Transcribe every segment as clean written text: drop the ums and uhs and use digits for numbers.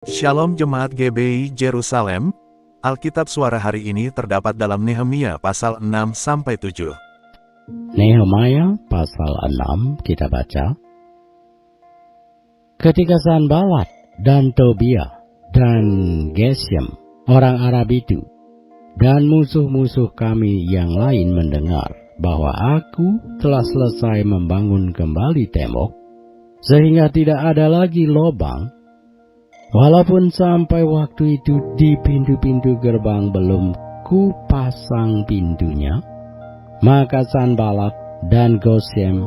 Shalom Jemaat GBI Jerusalem, Alkitab suara hari ini terdapat dalam Nehemia pasal 6-7. Nehemia pasal 6 kita baca. Ketika Sanballat dan Tobia dan Geshem orang Arab itu dan musuh-musuh kami yang lain mendengar bahwa aku telah selesai membangun kembali tembok sehingga tidak ada lagi lobang, walaupun sampai waktu itu di pintu-pintu gerbang belum kupasang pintunya, maka Sanballat dan Geshem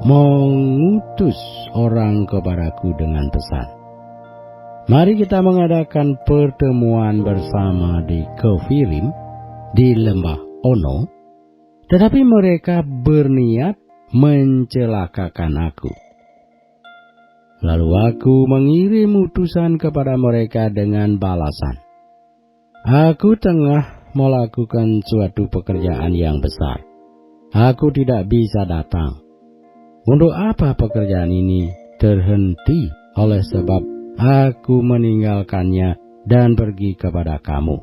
mengutus orang kepadaku dengan pesan, mari kita mengadakan pertemuan bersama di Kofirim di lembah Ono. Tetapi mereka berniat mencelakakan aku. Lalu aku mengirim utusan kepada mereka dengan balasan, aku tengah melakukan suatu pekerjaan yang besar. Aku tidak bisa datang. Untuk apa pekerjaan ini terhenti oleh sebab aku meninggalkannya dan pergi kepada kamu?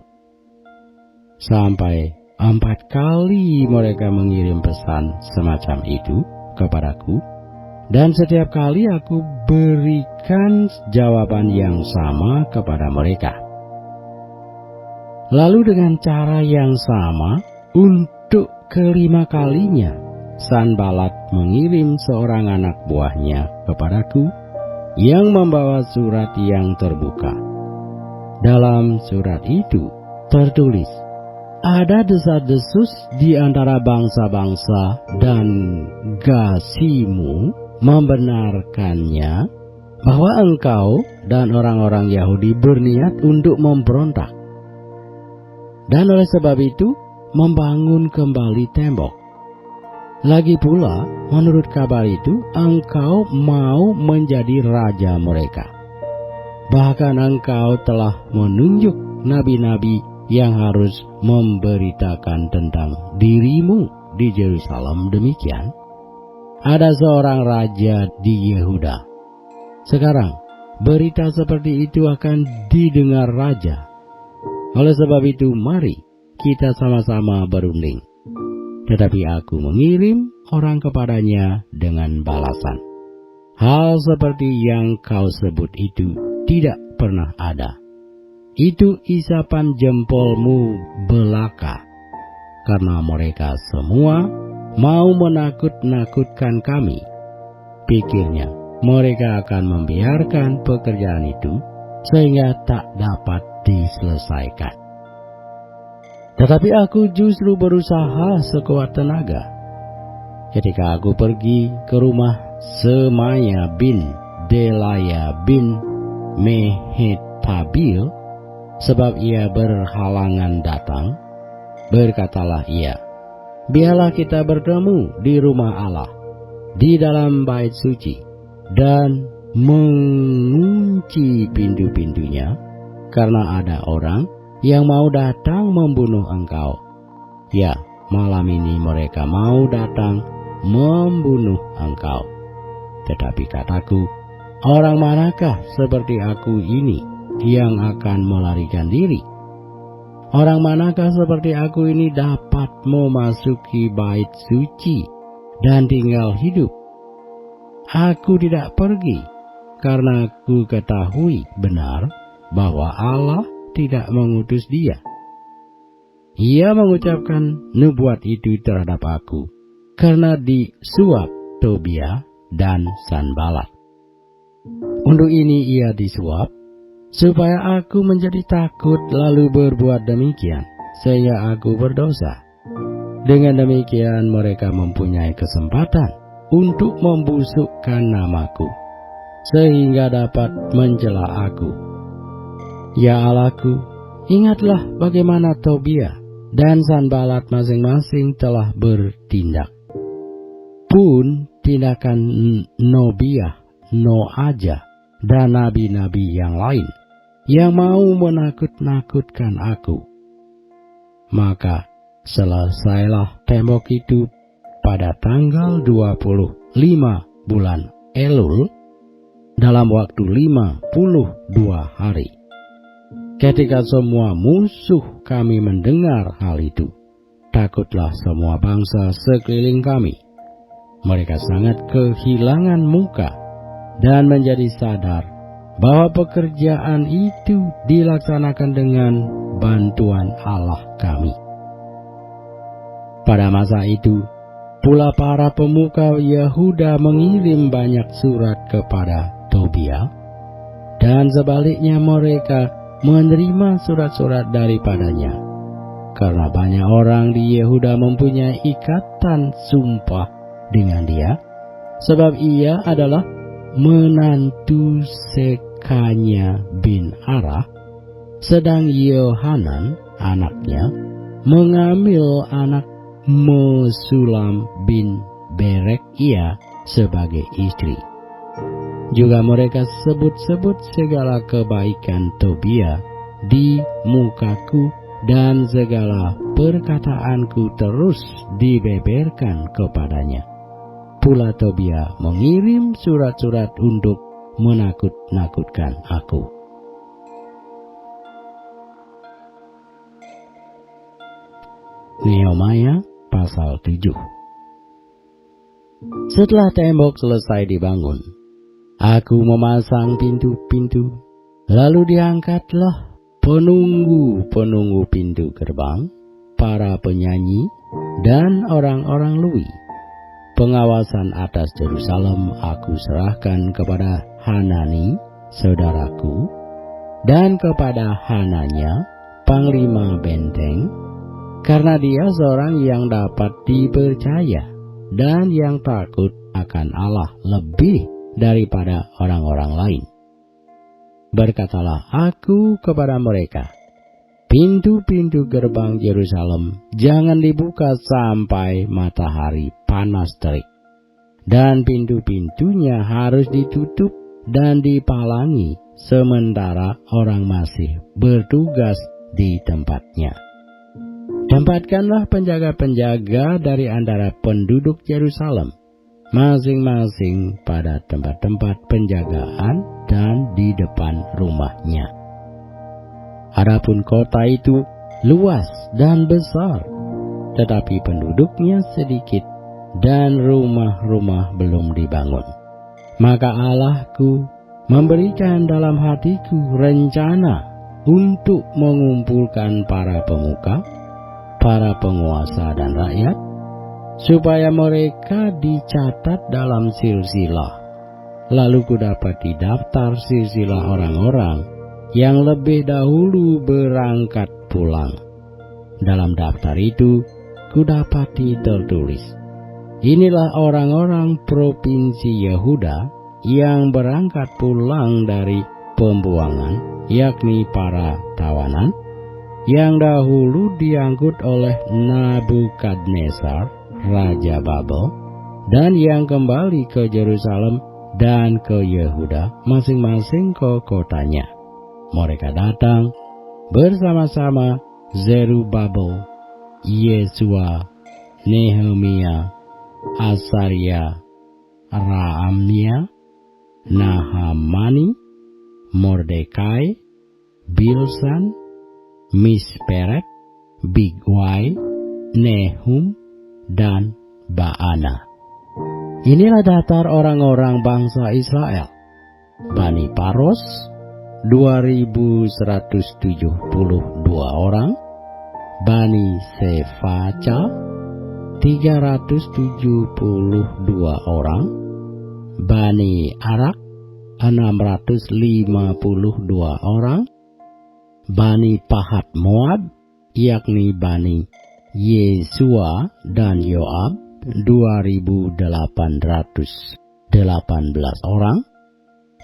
Sampai 4 kali mereka mengirim pesan semacam itu kepadaku, dan setiap kali aku berikan jawaban yang sama kepada mereka. Lalu dengan cara yang sama, untuk kelima kalinya, Sanballat mengirim seorang anak buahnya kepadaku yang membawa surat yang terbuka. Dalam surat itu tertulis, ada desas-desus di antara bangsa-bangsa dan Gasimu membenarkannya bahwa engkau dan orang-orang Yahudi berniat untuk memberontak, dan oleh sebab itu membangun kembali tembok. Lagi pula, menurut kabar itu, engkau mau menjadi raja mereka. Bahkan engkau telah menunjuk nabi-nabi yang harus memberitakan tentang dirimu di Yerusalem demikian. Ada seorang raja di Yehuda. Sekarang, berita seperti itu akan didengar raja. Oleh sebab itu, mari kita sama-sama berunding. Tetapi aku mengirim orang kepadanya dengan balasan, hal seperti yang kau sebut itu tidak pernah ada. Itu isapan jempolmu belaka, karena mereka semua mau menakut-nakutkan kami. Pikirnya, mereka akan membiarkan pekerjaan itu sehingga tak dapat diselesaikan. Tetapi aku justru berusaha sekuat tenaga. Ketika aku pergi ke rumah Semaya bin Delaya bin Mehetabil, sebab ia berhalangan datang, berkatalah ia, biarlah kita bertemu di rumah Allah, di dalam bait suci, dan mengunci pintu-pintunya, karena ada orang yang mau datang membunuh engkau. Ya, malam ini mereka mau datang membunuh engkau. Tetapi kataku, orang manakah seperti aku ini yang akan melarikan diri? Orang manakah seperti aku ini dapat memasuki bait suci dan tinggal hidup? Aku tidak pergi, karena aku ketahui benar bahwa Allah tidak mengutus dia. Ia mengucapkan nubuat itu terhadap aku, karena disuap Tobia dan Sanballat. Untuk ini ia disuap, supaya aku menjadi takut lalu berbuat demikian, sehingga aku berdosa. Dengan demikian mereka mempunyai kesempatan untuk membusukkan namaku, sehingga dapat mencela aku. Ya Allahku, ingatlah bagaimana Tobia dan Sanballat masing-masing telah bertindak. Pun tindakan Nobiah, Noaja, dan nabi-nabi yang lain yang mau menakut-nakutkan aku. Maka selesailah tembok itu pada tanggal 25 bulan Elul dalam waktu 52 hari. Ketika semua musuh kami mendengar hal itu, takutlah semua bangsa sekeliling kami. Mereka sangat kehilangan muka dan menjadi sadar bahwa pekerjaan itu dilaksanakan dengan bantuan Allah kami. Pada masa itu, pula para pemuka Yehuda mengirim banyak surat kepada Tobia, dan sebaliknya mereka menerima surat-surat daripadanya, karena banyak orang di Yehuda mempunyai ikatan sumpah dengan dia, sebab ia adalah menantu Sekanya bin Arah, sedang Yohanan anaknya mengambil anak Mesulam bin Berekia sebagai istri. Juga mereka sebut-sebut segala kebaikan Tobia di mukaku, dan segala perkataanku terus dibeberkan kepadanya. Pula Tobia mengirim surat-surat untuk menakut-nakutkan aku. Nehemia pasal 7. Setelah tembok selesai dibangun, aku memasang pintu-pintu, lalu diangkatlah penunggu-penunggu pintu gerbang, para penyanyi, dan orang-orang Lewi. Pengawasan atas Yerusalem aku serahkan kepada Hanani, saudaraku, dan kepada Hananya, panglima benteng, karena dia seorang yang dapat dipercaya dan yang takut akan Allah lebih daripada orang-orang lain. Berkatalah aku kepada mereka, pintu-pintu gerbang Yerusalem jangan dibuka sampai matahari panas terik, dan pintu-pintunya harus ditutup dan dipalangi sementara orang masih bertugas di tempatnya. Tempatkanlah penjaga-penjaga dari antara penduduk Yerusalem, masing-masing pada tempat-tempat penjagaan dan di depan rumahnya. Adapun kota itu luas dan besar, tetapi penduduknya sedikit dan rumah-rumah belum dibangun. Maka Allahku memberikan dalam hatiku rencana untuk mengumpulkan para pemuka, para penguasa dan rakyat, supaya mereka dicatat dalam silsilah. Lalu ku dapat didaftar silsilah orang-orang yang lebih dahulu berangkat pulang. Dalam daftar itu ku dapati tertulis, inilah orang-orang provinsi Yehuda yang berangkat pulang dari pembuangan, yakni para tawanan, yang dahulu diangkut oleh Nabukadnezar, Raja Babel, dan yang kembali ke Yerusalem dan ke Yehuda, masing-masing ke kotanya. Mereka datang bersama-sama Zerubabel, Yesua, Nehemia, Asaria, Raamia, Nahamani, Mordekai, Bilsan, Misperet, Bigwai, Nehum, dan Baana. Inilah daftar orang-orang bangsa Israel. Bani Paros 2.172 orang, Bani Sefaca 372 orang, Bani Arak 652 orang, Bani Pahat Moab, yakni Bani Yesua dan Yoab 2.818 orang,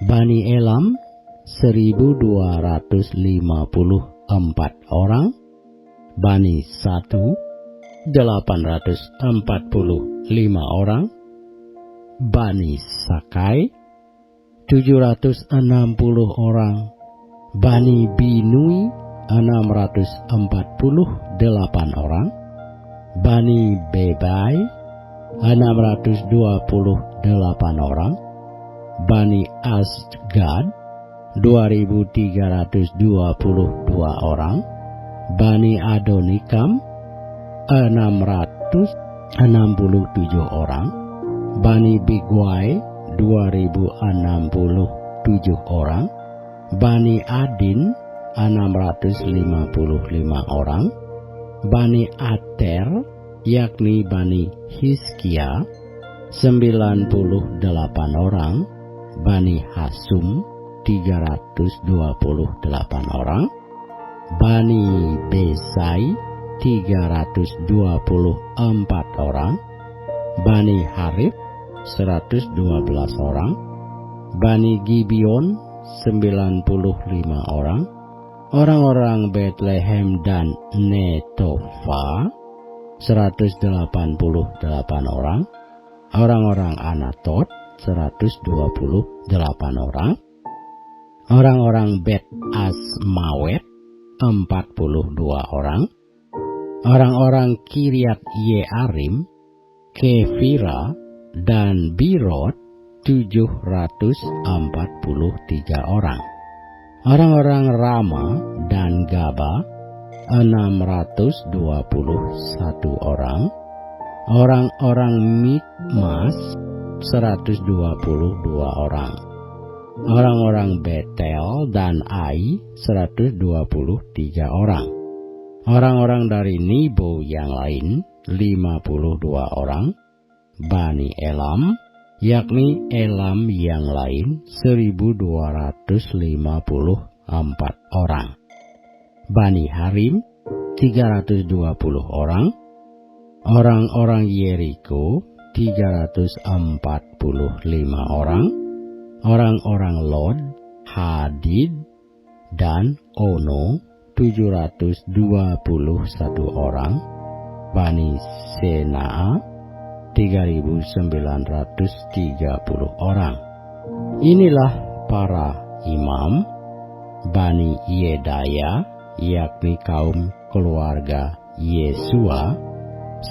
Bani Elam 1.254 orang, Bani Satu 845 orang, Bani Sakai 760 orang, Bani Binui 648 orang, Bani Bebai 628 orang, Bani Azgad 2.322 orang, Bani Adonikam 667 orang, Bani Bigwai 2.067 orang, Bani Adin 655 orang, Bani Ater yakni Bani Hizkia 98 orang, Bani Hasum 328 orang, Bani Besai 324 orang, Bani Harib 112 orang, Bani Gibeon 95 orang, orang-orang Bethlehem dan Netofa 188 orang, orang-orang Anatot 128 orang, orang-orang Bet Asmawet 42 orang, orang-orang Kiryat Yearim, Kefira, dan Birot 743 orang, orang-orang Rama dan Gaba 621 orang, orang-orang Mikmas 122 orang, orang-orang Betel dan Ai 123 orang, orang-orang dari Nebo yang lain 52 orang, Bani Elam yakni Elam yang lain 1254 orang, Bani Harim 320 orang, orang-orang Yeriko 345 orang, orang-orang Lod, Hadid, dan Ono 721 orang, Bani Senaa 3.930 orang. Inilah para imam, Bani Yedaya yakni kaum keluarga Yesua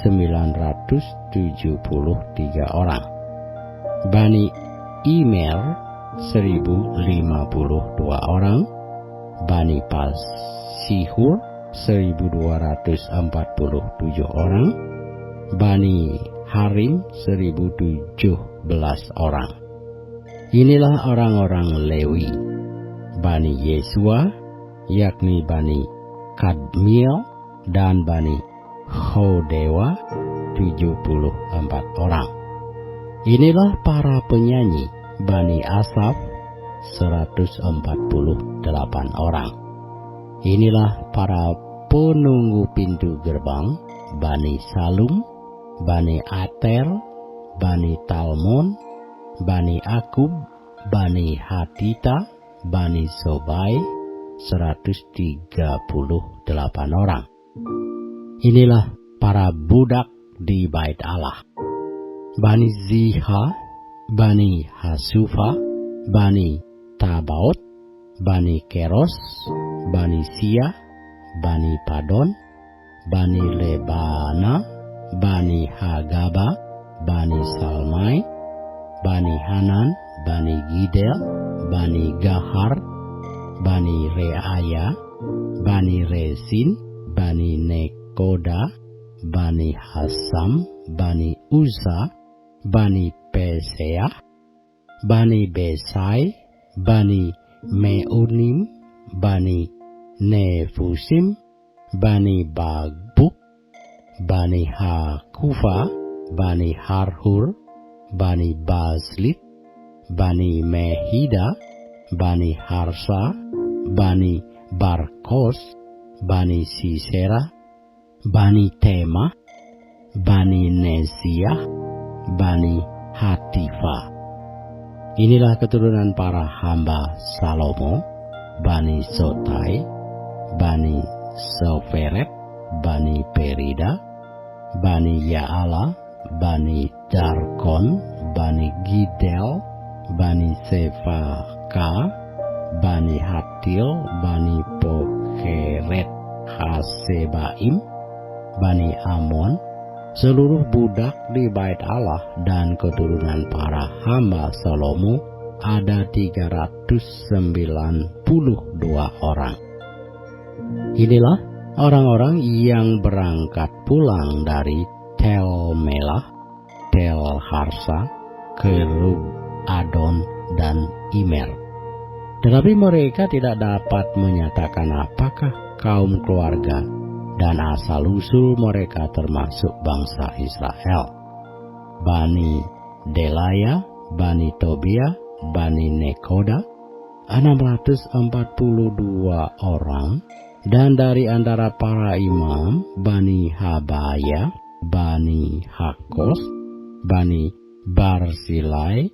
973 orang, Bani Imer 1052 orang, Bani Pasihur 1247 orang, Bani Harim 1017 orang. Inilah orang-orang Lewi, Bani Yesua yakni Bani Kadmiel dan Bani Hodewa 74 orang. Inilah para penyanyi, Bani Asaf 148 orang. Inilah para penunggu pintu gerbang, Bani Salum, Bani Ater, Bani Talmon, Bani Akub, Bani Hatita, Bani Sobai 138 orang. Inilah para budak di bait Allah, Bani Ziha, Bani Hasufa, Bani Tabaot, Bani Keros, Bani Sia, Bani Padon, Bani Lebana, Bani Hagaba, Bani Salmai, Bani Hanan, Bani Gidel, Bani Gahar, Bani Reaya, Bani Resin, Bani Nekoda, Bani Hasam, Bani Uza, Bani Peseah, Bani Besai, Bani Meunim, Bani Nefusim, Bani Bagbuk, Bani Hakufa, Bani Harhur, Bani Baslit, Bani Mehida, Bani Harsa, Bani Barkos, Bani Sisera, Bani Tema, Bani Neziah, Bani Hatifa. Inilah keturunan para hamba Salomo, Bani Sotai, Bani Soferet, Bani Perida, Bani Yaala, Bani Darkon, Bani Gidel, Bani Sefaka, Bani Hatil, Bani Pokeret Hasebaim, Bani Amon, seluruh budak di bait Allah dan keturunan para hamba Salomo ada 392 orang. Inilah orang-orang yang berangkat pulang dari Tel Melah, Tel Harsa, Kerub, Adon, dan Imer. Tetapi mereka tidak dapat menyatakan apakah kaum keluarga dan asal-usul mereka termasuk bangsa Israel. Bani Delaya, Bani Tobia, Bani Nekoda, 642 orang, dan dari antara para imam, Bani Habaya, Bani Hakos, Bani Barsilai.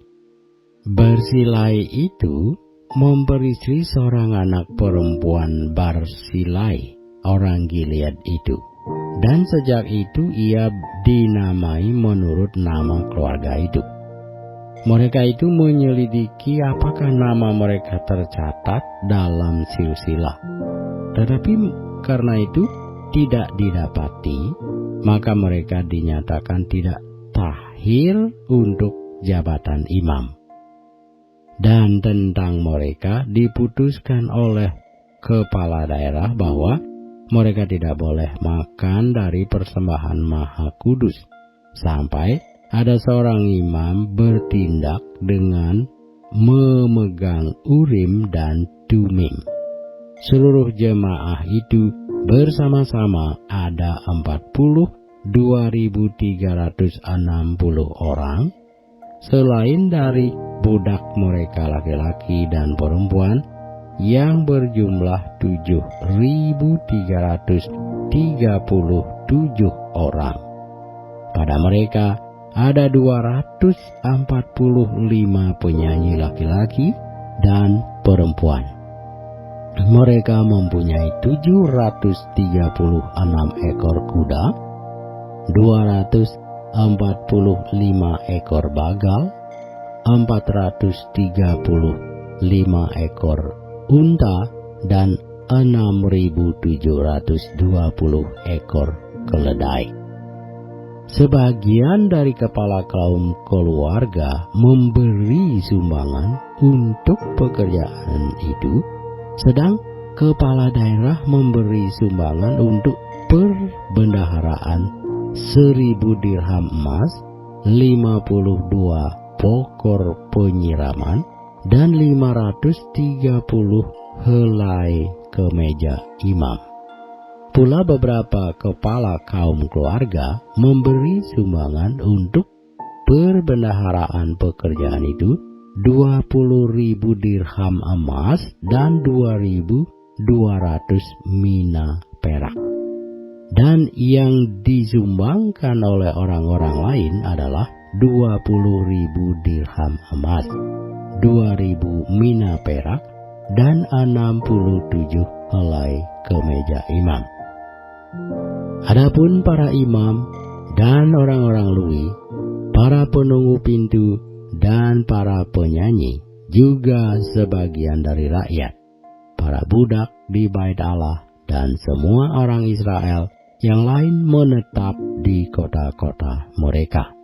Barsilai itu memberi istri seorang anak perempuan Barsilai, orang Gilead itu. Dan sejak itu ia dinamai menurut nama keluarga itu. Mereka itu menyelidiki apakah nama mereka tercatat dalam silsilah. Tetapi karena itu tidak didapati, maka mereka dinyatakan tidak tahir untuk jabatan imam. Dan tentang mereka diputuskan oleh kepala daerah bahwa mereka tidak boleh makan dari persembahan Maha Kudus sampai ada seorang imam bertindak dengan memegang Urim dan Tumim. Seluruh jemaah itu bersama-sama ada 42.360 orang, selain dari budak mereka laki-laki dan perempuan yang berjumlah 7.337 orang. Pada mereka ada 245 penyanyi laki-laki dan perempuan. Mereka mempunyai 736 ekor kuda, 245 ekor bagal, 435 ekor unta, dan 6.720 ekor keledai. Sebagian dari kepala kaum keluarga memberi sumbangan untuk pekerjaan itu, sedang kepala daerah memberi sumbangan untuk perbendaharaan 1.000 dirham emas, 52 pokor penyiraman, dan 530 helai kemeja imam. Pula beberapa kepala kaum keluarga memberi sumbangan untuk perbendaharaan pekerjaan itu 20.000 dirham emas dan 2.200 mina perak. Dan yang disumbangkan oleh orang-orang lain adalah 20.000 dirham emas, 2.000 mina perak, dan 67 helai kemeja imam. Adapun para imam dan orang-orang Lewi, para penunggu pintu dan para penyanyi, juga sebagian dari rakyat, para budak di bait Allah, dan semua orang Israel yang lain menetap di kota-kota mereka.